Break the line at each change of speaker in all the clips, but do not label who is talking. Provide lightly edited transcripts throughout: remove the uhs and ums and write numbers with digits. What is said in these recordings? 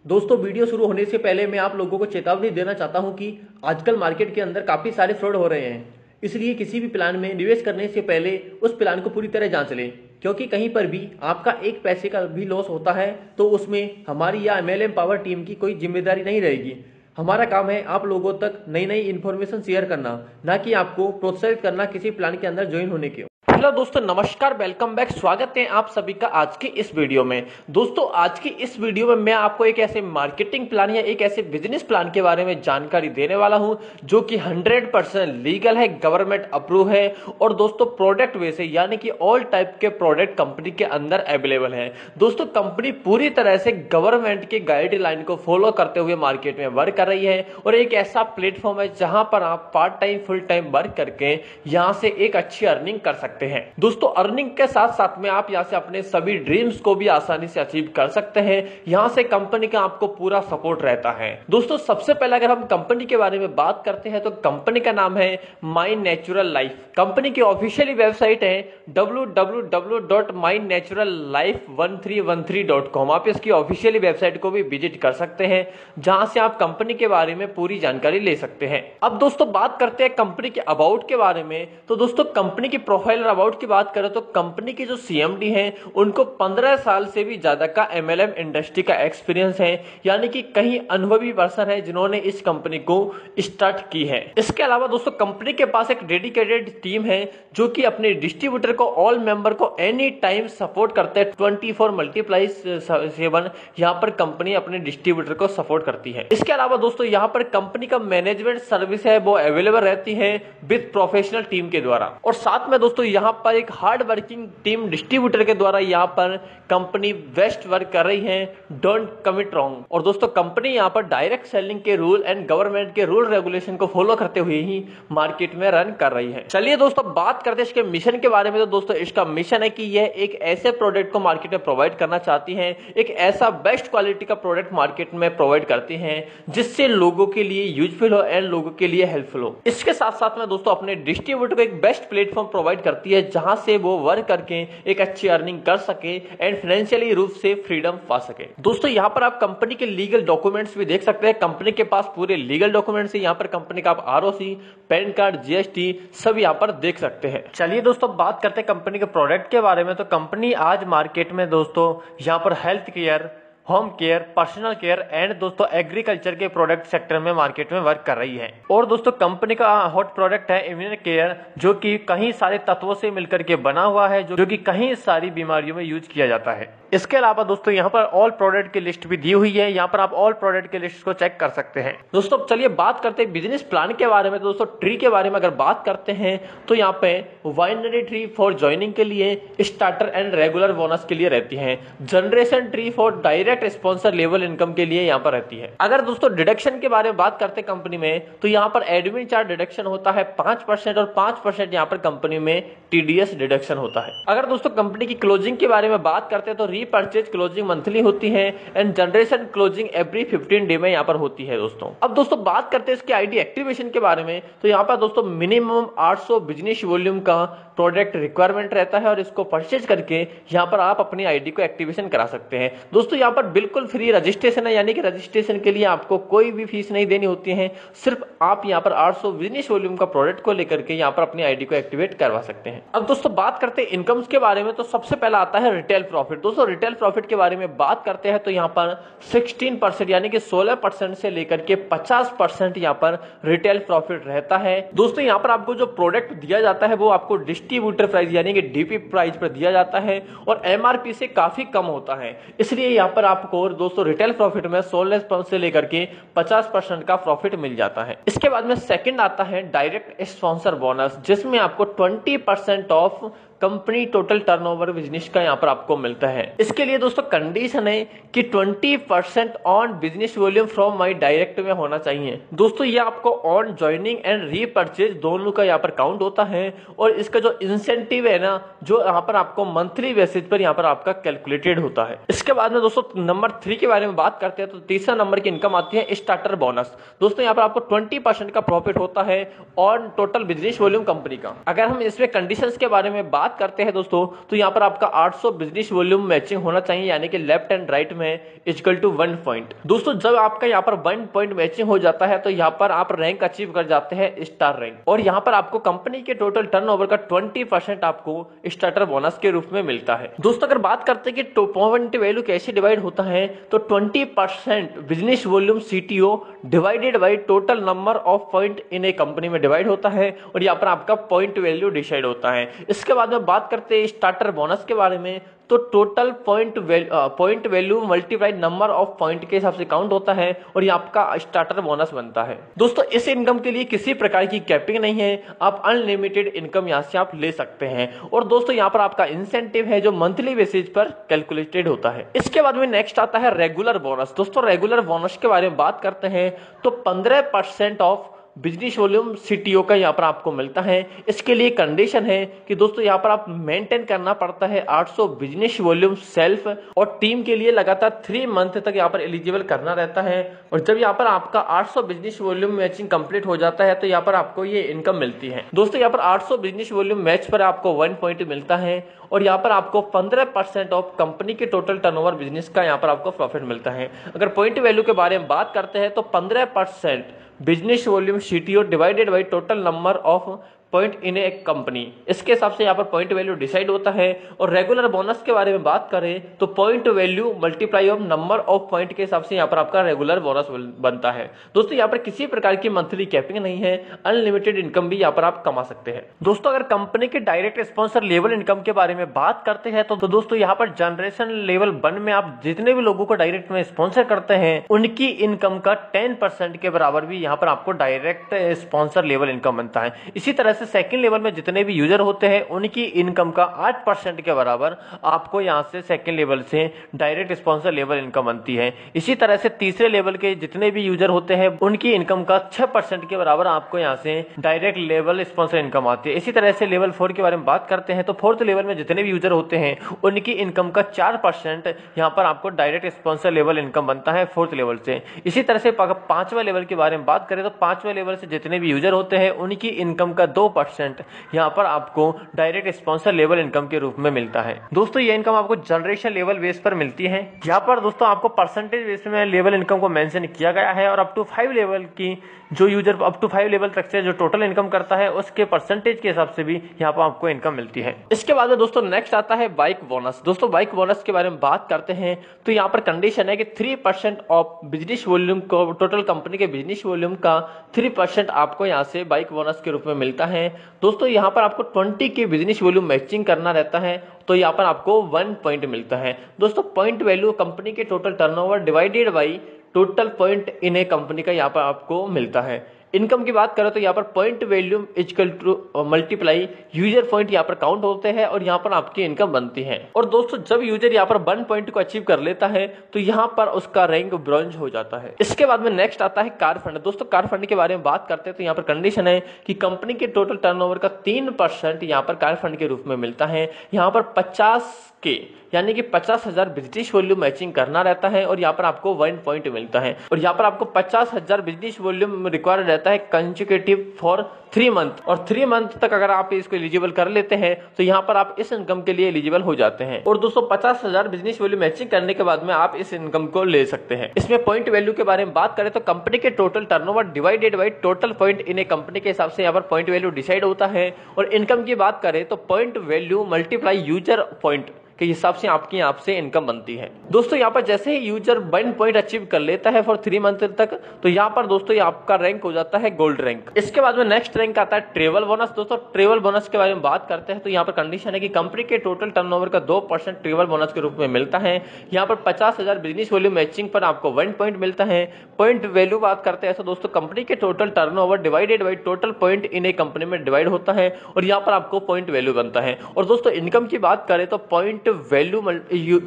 दोस्तों वीडियो शुरू होने से पहले मैं आप लोगों को चेतावनी देना चाहता हूं कि आजकल मार्केट के अंदर काफ़ी सारे फ्रॉड हो रहे हैं। इसलिए किसी भी प्लान में निवेश करने से पहले उस प्लान को पूरी तरह जांच लें, क्योंकि कहीं पर भी आपका एक पैसे का भी लॉस होता है तो उसमें हमारी या एमएलएम पावर टीम की कोई जिम्मेदारी नहीं रहेगी। हमारा काम है आप लोगों तक नई नई इन्फॉर्मेशन शेयर करना, ना कि आपको प्रोत्साहित करना किसी प्लान के अंदर ज्वाइन होने के। हेलो दोस्तों, नमस्कार, वेलकम बैक। स्वागत है आप सभी का आज की इस वीडियो में। दोस्तों आज की इस वीडियो में मैं आपको एक ऐसे मार्केटिंग प्लान या एक ऐसे बिजनेस प्लान के बारे में जानकारी देने वाला हूं जो कि 100% लीगल है, गवर्नमेंट अप्रूव है और दोस्तों प्रोडक्ट बेस है, यानी कि ऑल टाइप के प्रोडक्ट कंपनी के अंदर अवेलेबल है। दोस्तों कंपनी पूरी तरह से गवर्नमेंट के गाइडलाइन को फॉलो करते हुए मार्केट में वर्क कर रही है और एक ऐसा प्लेटफॉर्म है जहां पर आप part time full time work करके यहां से एक अच्छी अर्निंग कर सकते हैं। दोस्तों अर्निंग के साथ साथ में आप यहां से अपने सभी ड्रीम्स को भी आसानी से अचीव कर सकते हैं। यहां से कंपनी का आपको पूरा सपोर्ट रहता है। दोस्तों सबसे पहले अगर हम कंपनी के बारे में बात करते हैं तो कंपनी का नाम है माई नेचुरल लाइफ। कंपनी की ऑफिशियली वेबसाइट है www.mynaturallife1313.com। आप इसकी ऑफिशियली वेबसाइट को भी विजिट कर सकते हैं, जहां से आप कंपनी के बारे में पूरी जानकारी ले सकते हैं। अब दोस्तों बात करते हैं कंपनी के अबाउट के बारे में। तो दोस्तों कंपनी की प्रोफाइल और अबाउट की बात करें तो कंपनी के जो सीएमडी हैं उनको 15 साल से भी ज्यादा का एमएलएम इंडस्ट्री का एक्सपीरियंस है, यानी कि कहीं अनुभवी पर्सन है जिन्होंने इस कंपनी को स्टार्ट की है। इसके अलावा दोस्तों कंपनी के पास एक डेडिकेटेड टीम है जो कि अपने डिस्ट्रीब्यूटर को, ऑल मेंबर को एनी टाइम सपोर्ट करते हैं। 24x7 यहाँ पर कंपनी अपने डिस्ट्रीब्यूटर को सपोर्ट करती है। इसके अलावा दोस्तों यहाँ पर कंपनी का मैनेजमेंट सर्विस है वो अवेलेबल रहती है विद प्रोफेशनल टीम के द्वारा। और साथ में दोस्तों यहाँ पर एक हार्ड वर्किंग टीम डिस्ट्रीब्यूटर के द्वारा यहाँ पर कंपनी बेस्ट वर्क कर रही है। Don't commit wrong. और दोस्तों कंपनी यहाँ पर डायरेक्ट सेलिंग के रूल एंड गवर्नमेंट के रूल रेगुलेशन को फॉलो करते हुए ही मार्केट में रन कर रही है। चलिए दोस्तों बात करते हैं इसके मिशन के बारे में। तो दोस्तों इसका मिशन है कि यह एक ऐसे प्रोडक्ट को मार्केट में प्रोवाइड करना चाहती है, एक ऐसा बेस्ट क्वालिटी का प्रोडक्ट मार्केट में प्रोवाइड करती है जिससे लोगों के लिए यूजफुल हो एंड लोगों के लिए हेल्पफुल हो। इसके साथ साथ में दोस्तों अपने डिस्ट्रीब्यूटर को एक बेस्ट प्लेटफॉर्म प्रोवाइड करती है जहां से वो वर्क करके एक अच्छी अर्निंग कर सके एंड फाइनेंशियली रूप से फ्रीडम पा सके। दोस्तों यहाँ पर आप कंपनी के लीगल डॉक्यूमेंट्स भी देख सकते हैं। कंपनी के पास पूरे लीगल डॉक्यूमेंट्स है। यहाँ पर कंपनी का आप आरओसी, पैन कार्ड, जीएसटी सब यहाँ पर देख सकते हैं। चलिए दोस्तों बात करते हैं कंपनी के प्रोडक्ट के बारे में। तो कंपनी आज मार्केट में दोस्तों यहाँ पर health care, home care, personal care and दोस्तों एग्रीकल्चर के प्रोडक्ट सेक्टर में मार्केट में वर्क कर रही है। और दोस्तों कंपनी का हॉट प्रोडक्ट है इम्यून केयर, जो कि कई सारे तत्वों से मिलकर के बना हुआ है, जो कि कई सारी बीमारियों में यूज किया जाता है। इसके अलावा दोस्तों यहाँ पर ऑल प्रोडक्ट की लिस्ट भी दी हुई है। यहाँ पर आप ऑल प्रोडक्ट की लिस्ट को चेक कर सकते हैं। दोस्तों चलिए बात करते हैं बिजनेस प्लान के बारे में। दोस्तों ट्री के बारे में अगर बात करते हैं तो यहाँ पे वाइनरी ट्री फॉर ज्वाइनिंग के लिए, स्टार्टर एंड रेगुलर बोनस के लिए रहती है। Generation tree for direct sponsor level income के लिए यहाँ पर रहती है। अगर दोस्तों डिडक्शन के बारे में बात करते हैं कंपनी में, तो यहाँ पर एडमिन चार्ज डिडक्शन होता है 5% और 5% यहाँ पर कंपनी में टीडीएस डिडक्शन होता है। अगर दोस्तों कंपनी की क्लोजिंग के बारे में बात करते हैं तो रीपर्चेज क्लोजिंग मंथली होती है and generation closing every 15 day में यहाँ पर होती है दोस्तों। अब दोस्तों बात करते हैं इसके आईडी एक्टिवेशन के बारे में। तो यहाँ पर दोस्तों मिनिमम 800 बिजनेस वॉल्यूम का प्रोडक्ट रिक्वायरमेंट रहता है और इसको परचेज करके यहाँ पर आप अपनी आईडी को एक्टिवेशन करा सकते हैं। दोस्तों यहाँ पर बिल्कुल फ्री रजिस्ट्रेशन है, यानी कि रजिस्ट्रेशन के लिए आपको कोई भी फीस नहीं देनी होती है। सिर्फ आप यहाँ पर 800 बिजनेस वॉल्यूम का प्रोडक्ट को लेकर के यहाँ पर अपनी आईडी को एक्टिवेट करवा सकते हैं। अब दोस्तों बात करते हैं इनकम्स के बारे में। तो सबसे पहला आता है रिटेल प्रॉफिट। दोस्तों रिटेल प्रॉफिट के बारे में बात करते हैं तो यहाँ पर 16% यानी कि 16% से लेकर के 50% यहाँ पर रिटेल प्रॉफिट रहता है। दोस्तों यहाँ पर आपको जो प्रोडक्ट दिया जाता है वो आपको डिस्ट्रीब्यूटर प्राइस यानी कि डीपी प्राइस पर दिया जाता है और एमआरपी से काफी कम होता है। इसलिए यहाँ पर आपको दोस्तों रिटेल प्रॉफिट में 16% से लेकर के 50% का प्रॉफिट मिल जाता है। इसके बाद में सेकंड आता है डायरेक्ट स्पॉन्सर बोनस, जिसमें आपको 20% of company total turnover business का यहाँ पर आपको मिलता है। इसके लिए दोस्तों कंडीशन है कि 20% on business volume from my direct में होना चाहिए। दोस्तों ये आपको ऑन ज्वाइनिंग एंड रीपर्चेज दोनों का यहाँ पर काउंट होता है और इसका जो इंसेंटिव है ना, जो यहाँ पर आपको मंथली बेसिस पर यहाँ पर आपका कैलकुलेटेड होता है। इसके बाद में दोस्तों नंबर 3 के बारे में बात करते हैं तो तीसरा नंबर की इनकम आती है स्टार्टर बोनस। दोस्तों यहाँ पर आपको 20% का प्रॉफिट होता है on total business volume company का। अगर हम इसमें कंडीशंस के बारे में बात बात करते हैं दोस्तों, तो यहाँ पर आपका 800 बिजनेस वॉल्यूम मैचिंग होना चाहिए, यानी कि लेफ्ट एंड राइट में इक्वल टू 1 पॉइंट। दोस्तों जब आपका यहाँ पर 1 पॉइंट मैचिंग हो जाता है तो यहाँ पर आप रैंक अचीव कर जाते हैं स्टार रैंक, और यहाँ पर आपको कंपनी के टोटल टर्नओवर का 20% आपको स्टार्टर बोनस के रूप में मिलता है। दोस्तों अगर बात करते हैं कि पॉइंट वैल्यू कैसे डिवाइड होता है, तो 20% business volume CTO divided by total number of point in A company में डिवाइड होता है, और यहाँ पर आपका पॉइंट वैल्यू डिसाइड होता है। इसके बाद में बात करते हैं स्टार्टर बोनस के बारे में, तो total point value multiplied number of point के हिसाब से काउंट होता है, और ये आपका स्टार्टर बोनस बनता है। दोस्तों इस इनकम के लिए किसी प्रकार की कैपिंग नहीं है, आप अनलिमिटेड इनकम यहाँ से आप ले सकते हैं। और दोस्तों यहाँ पर आपका इंसेंटिव है जो मंथली बेसिस पर कैलकुलेटेड होता है। इसके बाद में नेक्स्ट आता है रेगुलर बोनस। दोस्तों रेगुलर बोनस के बारे में बात करते हैं, तो 15% ऑफ बिजनेस वॉल्यूम सीटीओ का यहाँ पर आपको मिलता है। इसके लिए कंडीशन है कि दोस्तों यहाँ पर आप मेंटेन करना पड़ता है 800 बिजनेस वॉल्यूम सेल्फ, और टीम के लिए लगातार 3 मंथ तक यहाँ पर एलिजिबल करना रहता है। और जब यहाँ पर आपका 800 बिजनेस वॉल्यूम मैचिंग कंप्लीट हो जाता है तो यहाँ पर आपको ये इनकम मिलती है। दोस्तों यहाँ पर 800 बिजनेस वॉल्यूम मैच पर आपको 1 पॉइंट मिलता है, और यहाँ पर आपको 15% ऑफ कंपनी के टोटल टर्नओवर बिजनेस का यहाँ पर आपको प्रॉफिट मिलता है। अगर पॉइंट वैल्यू के बारे में बात करते हैं तो 15% business volume CTO divided by total number of point in A company, इसके हिसाब से यहाँ पर पॉइंट वैल्यू डिसाइड होता है। और रेगुलर बोनस के बारे में बात करें तो point value multiply of number of point के हिसाब से यहाँ पर आपका रेगुलर बोनस बनता है। दोस्तों यहाँ पर किसी प्रकार की मंथली कैपिंग नहीं है, अनलिमिटेड इनकम भी यहाँ पर आप कमा सकते हैं। दोस्तों अगर कंपनी के डायरेक्ट स्पॉन्सर लेवल इनकम के बारे में बात करते हैं तो दोस्तों यहाँ पर जनरेशन लेवल 1 में आप जितने भी लोगों को डायरेक्ट में स्पॉन्सर करते हैं उनकी इनकम का 10% के बराबर भी यहाँ पर आपको डायरेक्ट स्पॉन्सर लेवल इनकम बनता है। इसी तरह से सेकंड लेवल में जितने भी यूजर होते हैं उनकी इनकम का 8% के बराबर आपको यहां से सेकंड लेवल से डायरेक्ट स्पॉन्सर लेवल इनकम बनती है। इसी तरह से तीसरे लेवल के जितने भी यूजर होते हैं उनकी इनकम का 6% के बराबर आपको यहां से डायरेक्ट लेवल स्पॉन्सर इनकम आती है। इसी तरह से लेवल 4 के बारे में बात करते हैं तो फोर्थ लेवल में जितने भी यूजर होते हैं उनकी इनकम का 4% यहाँ पर आपको डायरेक्ट स्पॉन्सर लेवल इनकम बनता है फोर्थ लेवल से। इसी तरह से 5वें लेवल के बारे में बात करें तो 5वें लेवल से जितने भी यूजर होते हैं उनकी इनकम का 2% यहाँ पर आपको डायरेक्ट स्पॉन्सर लेवल इनकम के रूप में मिलता है। दोस्तों ये इनकम आपको जनरेशन लेवल बेस पर मिलती है। यहाँ पर दोस्तों आपको परसेंटेज बेस में लेवल इनकम को मेंशन किया गया है, और अप टू 5 लेवल की जो यूजर अप टू 5 लेवल तक से जो टोटल इनकम करता है उसके परसेंटेज के हिसाब से भी यहाँ पर आपको इनकम मिलती है। इसके बाद में दोस्तों नेक्स्ट आता है बाइक बोनस। दोस्तों बाइक बोनस के बारे में बात करते हैं तो यहाँ पर कंडीशन है कि 3% ऑफ बिजनेस वॉल्यूम को टोटल कंपनी के बिजनेस वॉल्यूम का 3% आपको यहाँ से बाइक बोनस के रूप में मिलता है। दोस्तों यहाँ पर आपको 20 की बिजनेस वॉल्यूम मैचिंग करना रहता है तो यहाँ पर आपको 1 पॉइंट मिलता है। दोस्तों पॉइंट वैल्यू कंपनी के total turnover divided by total point in A company का यहाँ पर आपको मिलता है। इनकम की बात करें तो यहाँ पर point value equal to multiply user point यहाँ पर काउंट होते हैं और यहाँ पर आपकी इनकम बनती है। और दोस्तों जब यूजर यहाँ पर 1 पॉइंट को अचीव कर लेता है तो यहाँ पर उसका रैंक ब्रॉन्ज हो जाता है। इसके बाद में नेक्स्ट आता है कार फंड। दोस्तों कार फंड के बारे में बात करते हैं तो यहाँ पर कंडीशन है कि कंपनी के टोटल टर्नओवर का 3% यहाँ पर कार फंड के रूप में मिलता है। यहाँ पर 50 के यानी कि 50,000 बिजनेस वॉल्यूम मैचिंग करना रहता है और यहाँ पर आपको 1 पॉइंट मिलता है। और यहाँ पर आपको 50,000 बिजनेस वॉल्यूम रिक्वायर्ड रहता है कंसेक्यूटिव फॉर 3 मंथ, और 3 मंथ तक अगर आप इसको एलिजिबल कर लेते हैं तो यहाँ पर आप इस इनकम के लिए एलिजिबल हो जाते हैं। और दोस्तों 50,000 बिजनेस वॉल्यूम मैचिंग करने के बाद में आप इस इनकम को ले सकते हैं। इसमें पॉइंट वैल्यू के बारे में बात करें तो कंपनी के total turnover divided by total point in A company के हिसाब से यहाँ पर पॉइंट वैल्यू डिसाइड होता है। और इनकम की बात करें तो point value multiply user point के हिसाब से आपकी यहाँ से इनकम बनती है। दोस्तों यहाँ पर जैसे ही यूजर 1 पॉइंट अचीव कर लेता है फॉर 3 मंथ तक तो यहाँ पर दोस्तों ये आपका रैंक हो जाता है गोल्ड रैंक। इसके बाद में नेक्स्ट रैंक आता है ट्रेवल बोनस। दोस्तों ट्रेवल बोनस के बारे में बात करते हैं तो यहाँ पर कंडीशन है कि कंपनी के टोटल टर्नओवर का 2% ट्रेवल बोनस के रूप में मिलता है। यहाँ पर 50,000 बिजनेस वॉल्यूम मैचिंग पर आपको 1 पॉइंट मिलता है। पॉइंट वैल्यू बात करते हैं तो दोस्तों कंपनी के total turnover divided by total point in A company में डिवाइड होता है और यहाँ पर आपको पॉइंट वैल्यू बनता है। और दोस्तों इनकम की बात करें तो point value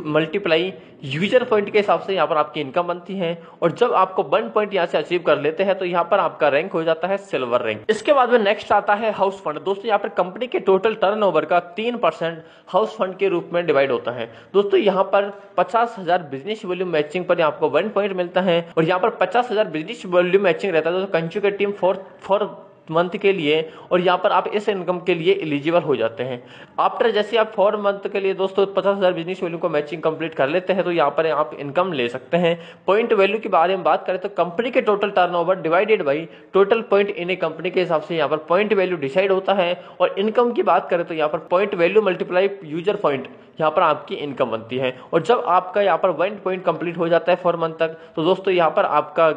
multiply user point के हिसाब से यहाँ पर आपकी इनकम बनती है। और जब आपको 1 पॉइंट यहाँ से अचीव कर लेते हैं तो यहाँ पर आपका रैंक हो जाता है सिल्वर रैंक। इसके बाद में नेक्स्ट आता है हाउस फंड। दोस्तों यहाँ पर कंपनी के टोटल टर्नओवर का 3% हाउस फंड के रूप में डिवाइड होता है। दोस्तों यहाँ पर 50,000 बिजनेस वॉल्यूम मैचिंग पर आपको 1 पॉइंट मिलता है और यहाँ पर 50,000 बिजनेस वॉल्यूम मैचिंग रहता है दोस्तों कंसेक्यूटिव फॉर मंथ के लिए, और यहाँ पर आप इस इनकम के लिए एलिजिबल हो जाते हैं। आफ्टर जैसे आप 4 मंथ के लिए दोस्तों 50,000 बिजनेस वैल्यू को मैचिंग कंप्लीट कर लेते हैं तो यहाँ पर आप इनकम ले सकते हैं। पॉइंट वैल्यू के बारे में बात करें तो कंपनी के total turnover divided by total point in A company के हिसाब से यहाँ पर पॉइंट वैल्यू डिसाइड होता है। और इनकम की बात करें तो यहाँ पर point value multiply user point यहाँ पर आपकी इनकम बनती है। और जब आपका यहाँ पर 1 पॉइंट कंप्लीट हो जाता है 4 मंथ तक, तो दोस्तों यहाँ पर आपका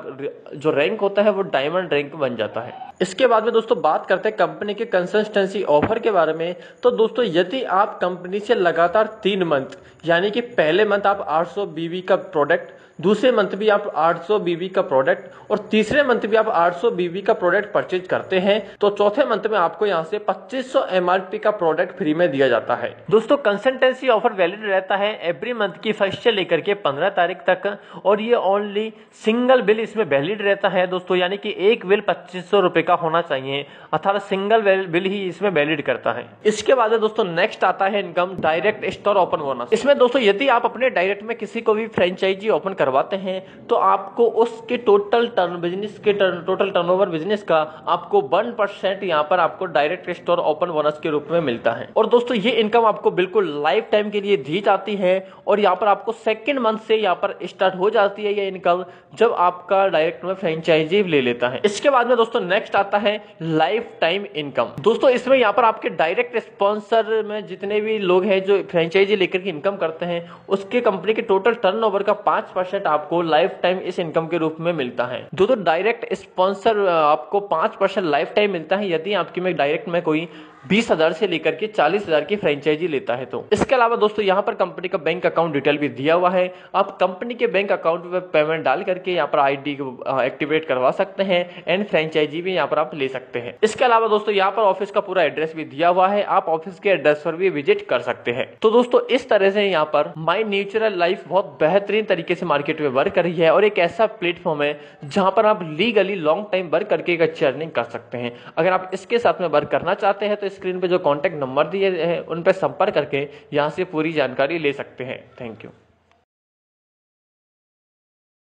जो रैंक होता है वो डायमंड रैंक बन जाता है। इसके बाद में दोस्तों बात करते हैं कंपनी के कंसिस्टेंसी ऑफर के बारे में। तो दोस्तों यदि आप कंपनी से लगातार 3 मंथ, यानी कि पहले मंथ आप 800 बीवी का प्रोडक्ट, दूसरे मंथ भी आप 800 बीवी का प्रोडक्ट और तीसरे मंथ भी आप 800 बीवी का प्रोडक्ट परचेज करते हैं, तो चौथे मंथ में आपको यहां से 2500 एमआरपी का प्रोडक्ट फ्री में दिया जाता है। दोस्तों कंसिस्टेंसी ऑफर वैलिड रहता है एवरी मंथ की 1 से लेकर के 15 तारीख तक, और ये ओनली सिंगल बिल इसमें वैलिड रहता है दोस्तों, यानी कि एक बिल 2500 रुपए का होना चाहिए, अर्थात सिंगल बिल ही इसमें वैलिड करता है। इसके बाद दोस्तों नेक्स्ट आता है income direct store open bonus. इसमें दोस्तों यदि आप अपने डायरेक्ट में किसी को भी फ्रेंचाइजी ओपन करवाते हैं तो आपको उसके टोटल टर्नओवर बिजनेस का आपको 1% यहाँ पर आपको डायरेक्ट स्टोर ओपन बोनस के रूप में मिलता है। और दोस्तों ये इनकम आपको बिल्कुल लाइफ टाइम के लिए दी जाती है, और यहाँ पर आपको सेकंड मंथ से यहाँ पर स्टार्ट हो जाती है ये इनकम जब आपका डायरेक्ट में फ्रेंचाइजी ले लेता है। इसके बाद में दोस्तों नेक्स्ट आता है लाइफ टाइम इनकम। दोस्तों इसमें यहाँ पर आपके डायरेक्ट स्पॉन्सर में जितने भी लोग हैं जो फ्रेंचाइजी लेकर के इनकम करते हैं, उसके कंपनी के टोटल टर्नओवर का 5% आपको लाइफ टाइम इस इनकम के रूप में मिलता है। दोस्तों डायरेक्ट स्पॉन्सर आपको 5% लाइफ टाइम मिलता है यदि आपकी में डायरेक्ट में कोई 20,000 से लेकर के 40,000 की फ्रेंचाइजी लेता है तो। इसके अलावा दोस्तों यहाँ पर कंपनी का बैंक अकाउंट डिटेल भी दिया हुआ है, आप कंपनी के बैंक अकाउंट में पेमेंट डाल करके यहाँ पर आईडी को एक्टिवेट करवा सकते हैं एंड फ्रेंचाइजी भी यहाँ पर आप ले सकते हैं। इसके अलावा दोस्तों यहाँ पर ऑफिस का पूरा एड्रेस भी दिया हुआ है, आप ऑफिस के एड्रेस पर भी विजिट कर सकते हैं। तो दोस्तों इस तरह से यहाँ पर माई नेचुरल लाइफ बहुत बेहतरीन तरीके से मार्केट में वर्क कर रही है, और एक ऐसा प्लेटफॉर्म है जहां पर आप लीगली लॉन्ग टाइम वर्क करके एक अच्छी अर्निंग कर सकते हैं। अगर आप इसके साथ में वर्क करना चाहते हैं तो स्क्रीन पे जो कॉन्टैक्ट नंबर दिए हैं उन पर संपर्क करके यहां से पूरी जानकारी ले सकते हैं। Thank you.